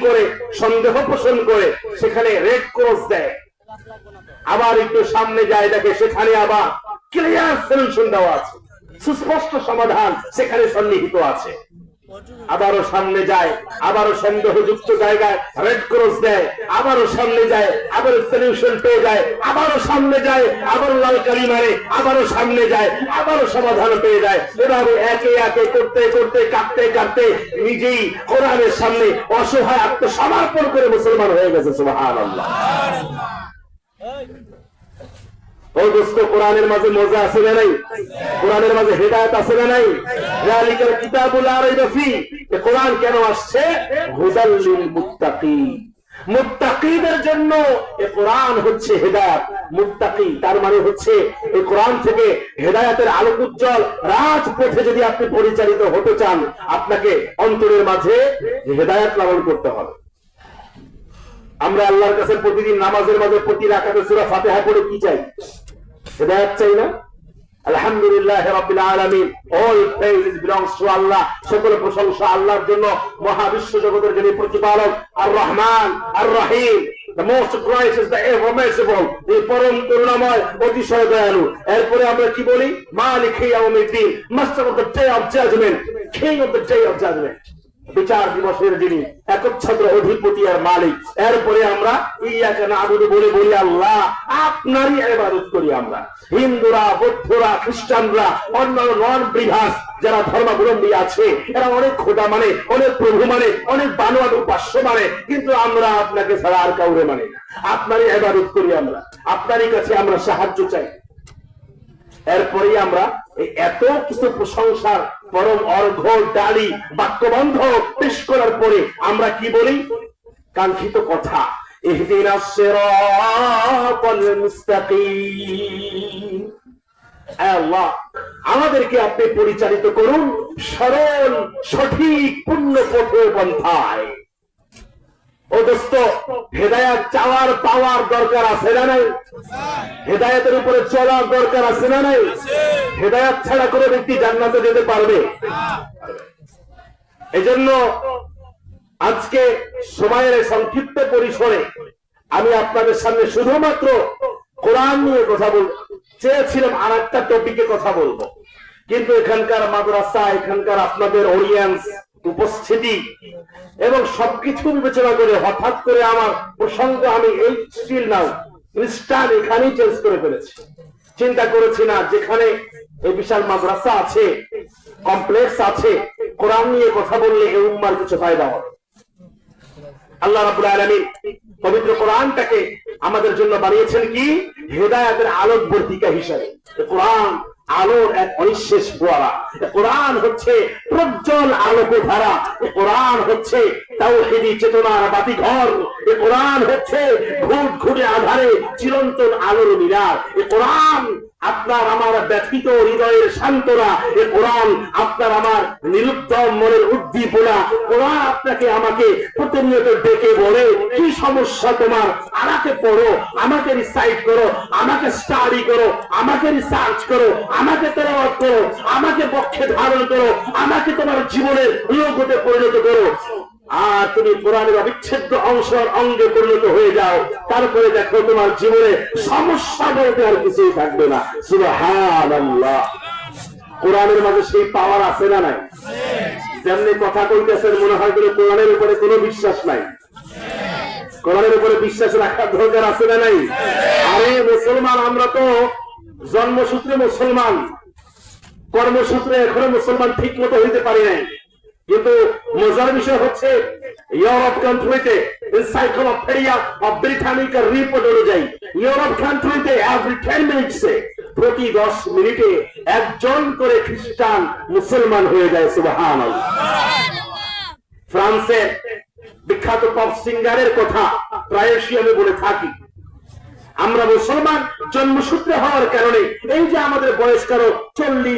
করে সন্দেহ পোষণ করে সেখানে রেড ক্রস দেয়, আবার একটু সামনে যায় দেখে সেখানে আবার ক্লিয়ার সলিউশন দেওয়া আছে, সুস্পষ্ট সমাধান সেখানে সন্নিহিত আছে। আবারও সামনে যায়, আবারও সন্দেহযুক্ত জায়গায় রেড ক্রস দেয়, আবারও সামনে যায়, আবারও সলিউশন পেয়ে যায়, আবারও সামনে যায়, আবারও লাল কালি মারে, আবারও সামনে যায়, আবারও সমাধান পেয়ে যায়। এভাবে একে একে করতে করতে কাঁদতে কাঁদতে নিজেই কোরআনের সামনে অসহায় আত্মসমর্পণ করে মুসলমান হয়ে গেছে। সুবহানাল্লাহ। ও দোস্ত, কোরআনের মাঝে মজা আছে না নাই? কোরআনের মাঝে হেদায়েত আছে না নাই? যালিকাল কিতাবুল লা রাইবা ফীহি। কোরআন কেন আসছে? হুদাল লিল মুত্তাকিন, মুত্তাকিদের জন্য এই কোরআন হচ্ছে হেদায়েত। মুত্তাকি তার মানে হচ্ছে এই কোরআন থেকে হেদায়েতের আলোক উজ্জ্বল রাজপথে যদি আপনি পরিচালিত হতে চান, আপনাকে অন্তরের মাঝে হেদায়েত লালন করতে হবে। আমরা আল্লাহর কাছে প্রতিদিন নামাজের মাঝে প্রতি রাকাতে সূরা ফাতিহা পড়ে কি চাই? হেদায়েত চাই না? আলহামদুলিল্লাহ রাব্বিল আলামিন, all praise belongs to Allah, সকল প্রশংসা আল্লাহর জন্য, মহাবিশ্ব জগতের যিনি প্রতিপালক, আর রহমান আর রহিম, the most gracious, the ever merciful, এই পরম করুণাময়, অতিশয় দয়ালু। এরপরে আমরা কি বলি? মালিক ইয়াউমিদ্দিন, master of the day of judgement, king of the day of judgement, বিচার দিবসের যিনি একচ্ছত্র অধিপতি আর মালিক। এরপরে আমরা ইয়াকা না'বুদু বলে বলি আল্লাহ আপনারই ইবাদত করি। আমরা হিন্দুরা, বৌদ্ধরা, খ্রিস্টানরা, অন্যান্য নন বিলিভার্স যারা ধর্মাবলম্বী আছে, এরা অনেক খোদা মানে, অনেক প্রভু মানে, অনেক বানোয়াট উপাস্য মানে, কিন্তু আমরা আপনাকে ছাড়া আর কাউরে মানে না। আপনারই ইবাদত করি, আমরা আপনারই কাছে আমরা সাহায্য চাই। এরপরে আমরা এত কিছু প্রশংসার পরম অর্ঘ্য ডালি বাক্যবন্ধ পেশ করার পরে আমরা কি বলি? কাঙ্ক্ষিত কথা, ইহদিনাস সিরাতাল মুস্তাকিম, আল্লাহ আমাদেরকে আপনি পরিচালিত করুন সরল সঠিক পূর্ণ পথে পন্থায়। ও দোস্ত, হেদায়েত চাওয়ার পাওয়ার দরকার আছে না নাই? হেদায়েতের উপরে চলার দরকার আছে না নাই? হেদায়েত ছাড়া কোনো ব্যক্তি জান্নাতে যেতে পারবে? এজন্য আজকে সময়ের সংক্ষিপ্ত পরিসরে আমি আপনাদের সামনে শুধুমাত্র কোরআন নিয়ে কথা বলবো। চেয়েছিলাম আর একটা টপিকে কথা বলবো, কিন্তু এখানকার মাদ্রাসা, এখানকার আপনাদের অডিয়েন্স, উপস্থিতি এবং সবকিছু বিবেচনা করে হঠাৎ করে আমার প্রসঙ্গ আমি এই স্টিল নাও ইনস্টান এখানেই চেঞ্জ করে ফেলেছি। চিন্তা করেছি না, যেখানে এই বিশাল মাদ্রাসা আছে, কমপ্লেক্স আছে, কোরআন নিয়ে কথা বললে এই উম্মার কিছু ফায়দা হবে। আল্লাহ রাব্বুল আলামিন পবিত্র কোরআনটাকে আমাদের জন্য বানিয়েছেন কি? হেদায়েতের আলোকবর্তিকা হিসেবে। কোরআন আলোর এক অনিঃশেষ ফোয়ারা, কোরআন হচ্ছে প্রজ্জ্বল আলোকধারা, কোরআন হচ্ছে তাওহীদি চেতনার বাতিঘর, কোরআন হচ্ছে ঘুট ঘুরে আধারে চিরন্তন আলোর মিনার। কোরআন আপনার আমার ব্যথিত হৃদয়ের সান্ত্বনা, কোরআন আপনার আমার নিরুদ্ধ মনের উদ্দীপনা। কোরআন আপনাকে আমাকে প্রতিনিয়ত ডেকে বলে, কি সমস্যা তোমার? আমাকে পড়ো, আমাকে রিসাইট করো, আমাকে স্টাডি করো, আমাকে রিসার্চ করো, আমাকে তেলাওয়াত করো, আমাকে পক্ষে ধারণ করো, আমাকে তোমার জীবনের লোকতে পরিণত করো। আর তুমি কোরআনের অবিচ্ছেদ্য অংশের অঙ্গে পরিণত হয়ে যাও, তারপরে দেখো তোমার জীবনে সমস্যা বলতে আর কিছুই থাকবে না। সুবহানাল্লাহ। কোরআনের মাঝে সেই পাওয়ার আছে না নাই? যেমনি কথা কইতেছেন মনে হয় কোরআনের উপরে কোনো বিশ্বাস নাই। কোরআনের উপরে বিশ্বাস রাখার দরকার আছে না নাই? আরে মুসলমান আমরা তো জন্মসূত্রে মুসলমান, কর্মসূত্রে এখনো মুসলমান ঠিক মতো হইতে পারি নাই। কিন্তু মজার বিষয় হচ্ছে ইউরোপ কান্ট্রিতে এনসাইক্লোপিডিয়া অফ ব্রিটানিকা রিপোর্ট অনুযায়ী ইউরোপ কান্ট্রিতে এভরি 10 মিনিটসে, প্রতি 10 মিনিটে একজন করে খ্রিস্টান মুসলমান হয়ে যায়। সুবহানাল্লাহ। ফ্রান্সের বিখ্যাত পপ সিঙ্গারের কথা প্রায়শই আমি বলে থাকি। আমরা মুসলমান জন্মসূত্রে হওয়ার কারণে এই যে আমাদের বয়স কারো 40